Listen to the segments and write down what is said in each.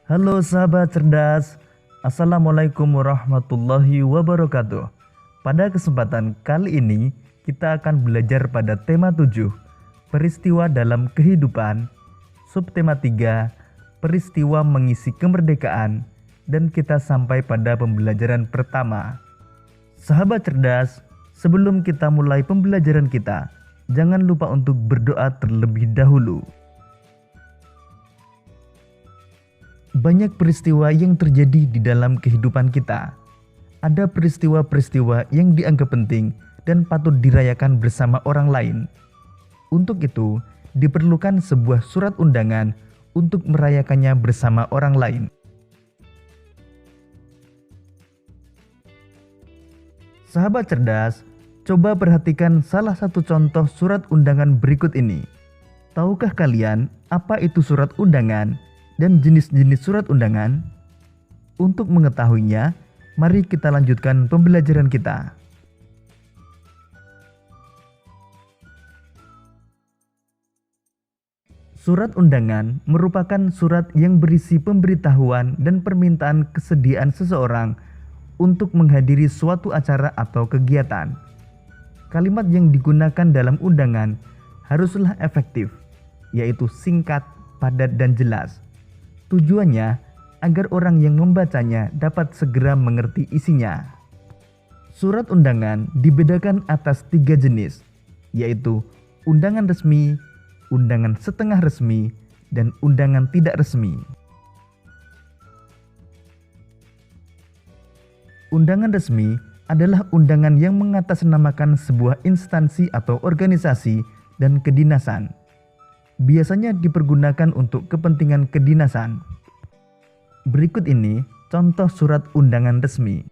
Halo sahabat cerdas, Assalamualaikum warahmatullahi wabarakatuh. Pada kesempatan kali ini, kita akan belajar pada tema 7, peristiwa dalam kehidupan, subtema 3, peristiwa mengisi kemerdekaan, dan kita sampai pada pembelajaran pertama. Sahabat cerdas, sebelum kita mulai pembelajaran kita, jangan lupa untuk berdoa terlebih dahulu. Banyak peristiwa yang terjadi di dalam kehidupan kita. Ada peristiwa-peristiwa yang dianggap penting dan patut dirayakan bersama orang lain. Untuk itu, diperlukan sebuah surat undangan untuk merayakannya bersama orang lain. Sahabat cerdas, coba perhatikan salah satu contoh surat undangan berikut ini. Tahukah kalian apa itu surat undangan dan jenis-jenis surat undangan? Untuk mengetahuinya, mari kita lanjutkan pembelajaran kita. Surat undangan merupakan surat yang berisi pemberitahuan dan permintaan kesediaan seseorang untuk menghadiri suatu acara atau kegiatan. Kalimat yang digunakan dalam undangan haruslah efektif, yaitu singkat, padat, dan jelas. Tujuannya agar orang yang membacanya dapat segera mengerti isinya. Surat undangan dibedakan atas 3 jenis, yaitu undangan resmi, undangan setengah resmi, dan undangan tidak resmi. Undangan resmi adalah undangan yang mengatasnamakan sebuah instansi atau organisasi dan kedinasan. Biasanya dipergunakan untuk kepentingan kedinasan. Berikut ini contoh surat undangan resmi.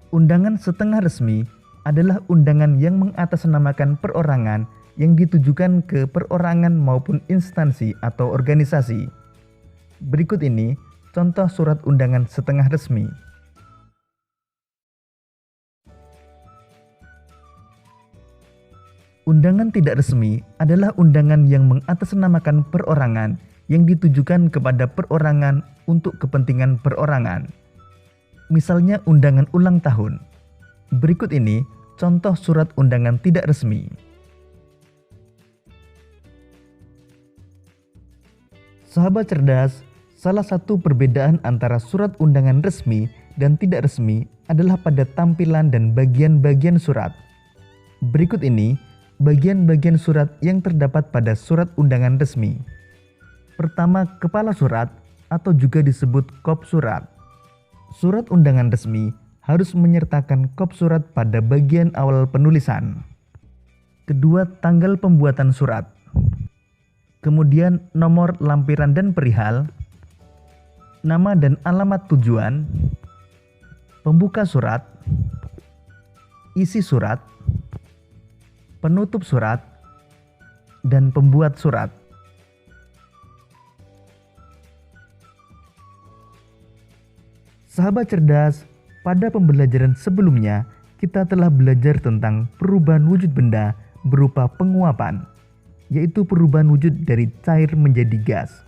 Undangan setengah resmi adalah undangan yang mengatasnamakan perorangan yang ditujukan ke perorangan maupun instansi atau organisasi. Berikut ini contoh surat undangan setengah resmi. Undangan tidak resmi adalah undangan yang mengatasnamakan perorangan yang ditujukan kepada perorangan untuk kepentingan perorangan. Misalnya undangan ulang tahun. Berikut ini contoh surat undangan tidak resmi. Sahabat cerdas, salah satu perbedaan antara surat undangan resmi dan tidak resmi adalah pada tampilan dan bagian-bagian surat. Berikut ini bagian-bagian surat yang terdapat pada surat undangan resmi. Pertama, kepala surat atau juga disebut kop surat. Surat undangan resmi harus menyertakan kop surat pada bagian awal penulisan. Kedua, tanggal pembuatan surat. Kemudian nomor lampiran dan perihal, nama dan alamat tujuan, pembuka surat, isi surat, penutup surat, dan pembuat surat. Sahabat cerdas, pada pembelajaran sebelumnya kita telah belajar tentang perubahan wujud benda berupa penguapan, yaitu perubahan wujud dari cair menjadi gas.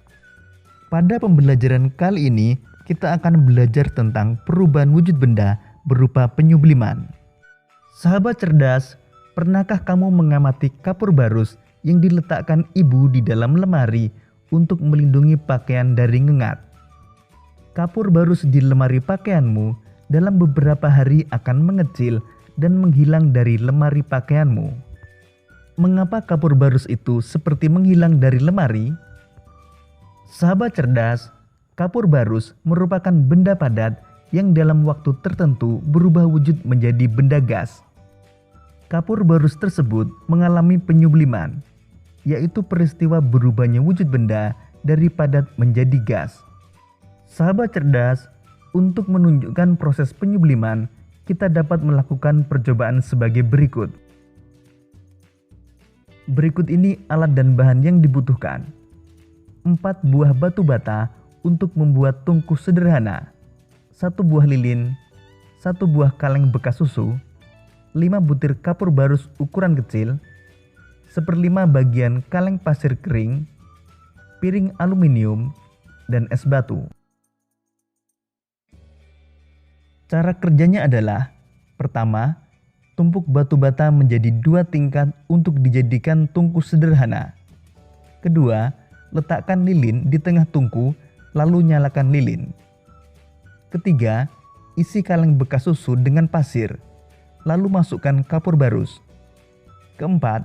Pada pembelajaran kali ini kita akan belajar tentang perubahan wujud benda berupa penyubliman. Sahabat cerdas, pernahkah kamu mengamati kapur barus yang diletakkan ibu di dalam lemari untuk melindungi pakaian dari ngengat? Kapur barus di lemari pakaianmu dalam beberapa hari akan mengecil dan menghilang dari lemari pakaianmu. Mengapa kapur barus itu seperti menghilang dari lemari? Sahabat cerdas, kapur barus merupakan benda padat yang dalam waktu tertentu berubah wujud menjadi benda gas. Kapur barus tersebut mengalami penyubliman, yaitu peristiwa berubahnya wujud benda dari padat menjadi gas. Sahabat cerdas, untuk menunjukkan proses penyubliman, kita dapat melakukan percobaan sebagai berikut. Berikut ini alat dan bahan yang dibutuhkan. 4 buah batu bata untuk membuat tungku sederhana, 1 buah lilin, 1 buah kaleng bekas susu, 5 butir kapur barus ukuran kecil, 1/5 bagian kaleng pasir kering, piring aluminium, dan es batu. Cara kerjanya adalah: pertama, tumpuk batu bata menjadi 2 tingkat untuk dijadikan tungku sederhana. Kedua, letakkan lilin di tengah tungku, lalu nyalakan lilin. Ketiga, isi kaleng bekas susu dengan pasir, lalu masukkan kapur barus. Keempat,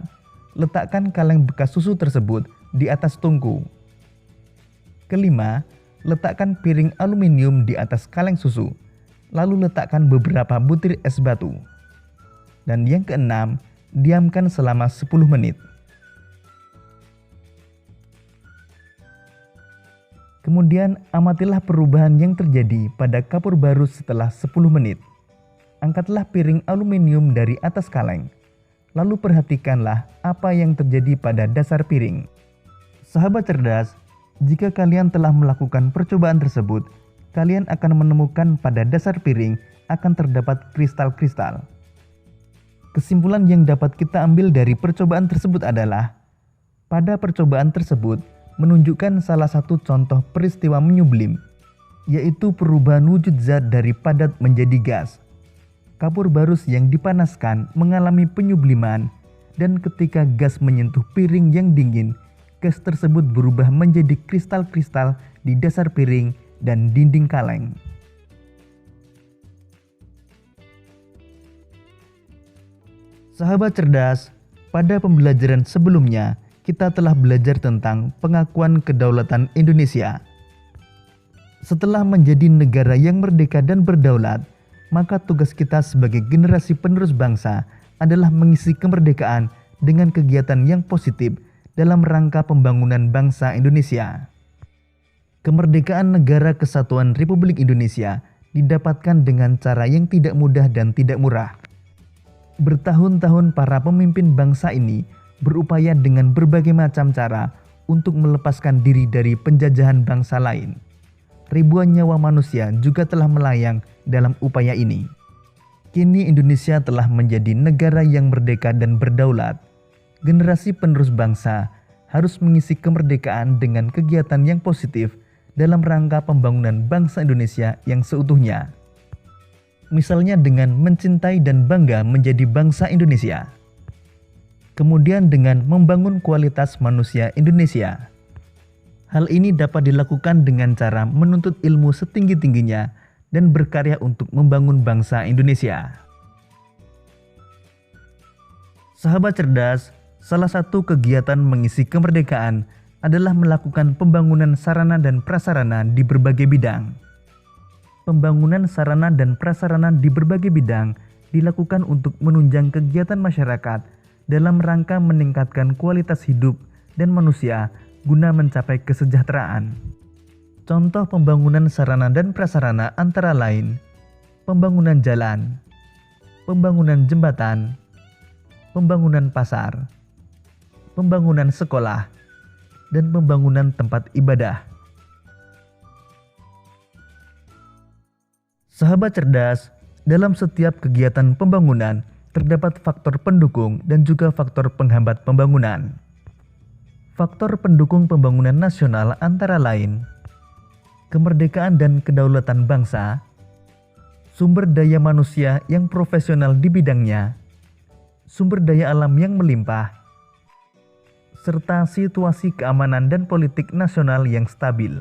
letakkan kaleng bekas susu tersebut di atas tungku. Kelima, letakkan piring aluminium di atas kaleng susu, lalu letakkan beberapa butir es batu. Dan yang keenam, diamkan selama 10 menit. Kemudian amatilah perubahan yang terjadi pada kapur barus setelah 10 menit. Angkatlah piring aluminium dari atas kaleng, lalu perhatikanlah apa yang terjadi pada dasar piring. Sahabat cerdas, jika kalian telah melakukan percobaan tersebut, kalian akan menemukan pada dasar piring akan terdapat kristal-kristal. Kesimpulan yang dapat kita ambil dari percobaan tersebut adalah, pada percobaan tersebut menunjukkan salah satu contoh peristiwa menyublim, yaitu perubahan wujud zat dari padat menjadi gas. Kapur barus yang dipanaskan mengalami penyubliman, dan ketika gas menyentuh piring yang dingin, gas tersebut berubah menjadi kristal-kristal di dasar piring dan dinding kaleng. Sahabat cerdas, pada pembelajaran sebelumnya kita telah belajar tentang pengakuan kedaulatan Indonesia. Setelah menjadi negara yang merdeka dan berdaulat, maka tugas kita sebagai generasi penerus bangsa adalah mengisi kemerdekaan dengan kegiatan yang positif dalam rangka pembangunan bangsa Indonesia. Kemerdekaan Negara Kesatuan Republik Indonesia didapatkan dengan cara yang tidak mudah dan tidak murah. Bertahun-tahun para pemimpin bangsa ini berupaya dengan berbagai macam cara untuk melepaskan diri dari penjajahan bangsa lain. Ribuan nyawa manusia juga telah melayang dalam upaya ini. Kini Indonesia telah menjadi negara yang merdeka dan berdaulat. Generasi penerus bangsa harus mengisi kemerdekaan dengan kegiatan yang positif dalam rangka pembangunan bangsa Indonesia yang seutuhnya. Misalnya dengan mencintai dan bangga menjadi bangsa Indonesia. Kemudian dengan membangun kualitas manusia Indonesia. Hal ini dapat dilakukan dengan cara menuntut ilmu setinggi-tingginya dan berkarya untuk membangun bangsa Indonesia. Sahabat cerdas, salah satu kegiatan mengisi kemerdekaan adalah melakukan pembangunan sarana dan prasarana di berbagai bidang. Pembangunan sarana dan prasarana di berbagai bidang dilakukan untuk menunjang kegiatan masyarakat dalam rangka meningkatkan kualitas hidup dan manusia guna mencapai kesejahteraan. Contoh pembangunan sarana dan prasarana antara lain pembangunan jalan, pembangunan jembatan, pembangunan pasar, pembangunan sekolah, dan pembangunan tempat ibadah. Sahabat cerdas, dalam setiap kegiatan pembangunan terdapat faktor pendukung dan juga faktor penghambat pembangunan. Faktor pendukung pembangunan nasional antara lain kemerdekaan dan kedaulatan bangsa, sumber daya manusia yang profesional di bidangnya, sumber daya alam yang melimpah, serta situasi keamanan dan politik nasional yang stabil.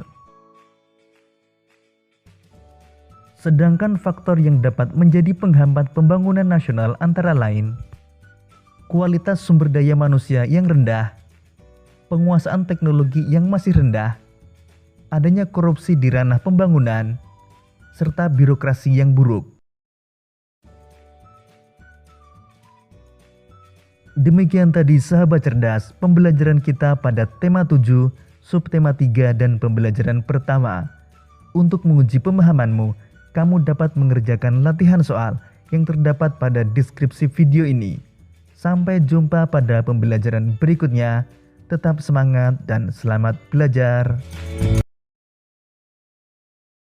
Sedangkan faktor yang dapat menjadi penghambat pembangunan nasional antara lain kualitas sumber daya manusia yang rendah, penguasaan teknologi yang masih rendah, adanya korupsi di ranah pembangunan, serta birokrasi yang buruk. Demikian tadi sahabat cerdas pembelajaran kita pada tema 7, subtema 3 dan pembelajaran pertama. Untuk menguji pemahamanmu, kamu dapat mengerjakan latihan soal yang terdapat pada deskripsi video ini. Sampai jumpa pada pembelajaran berikutnya. Tetap semangat dan selamat belajar.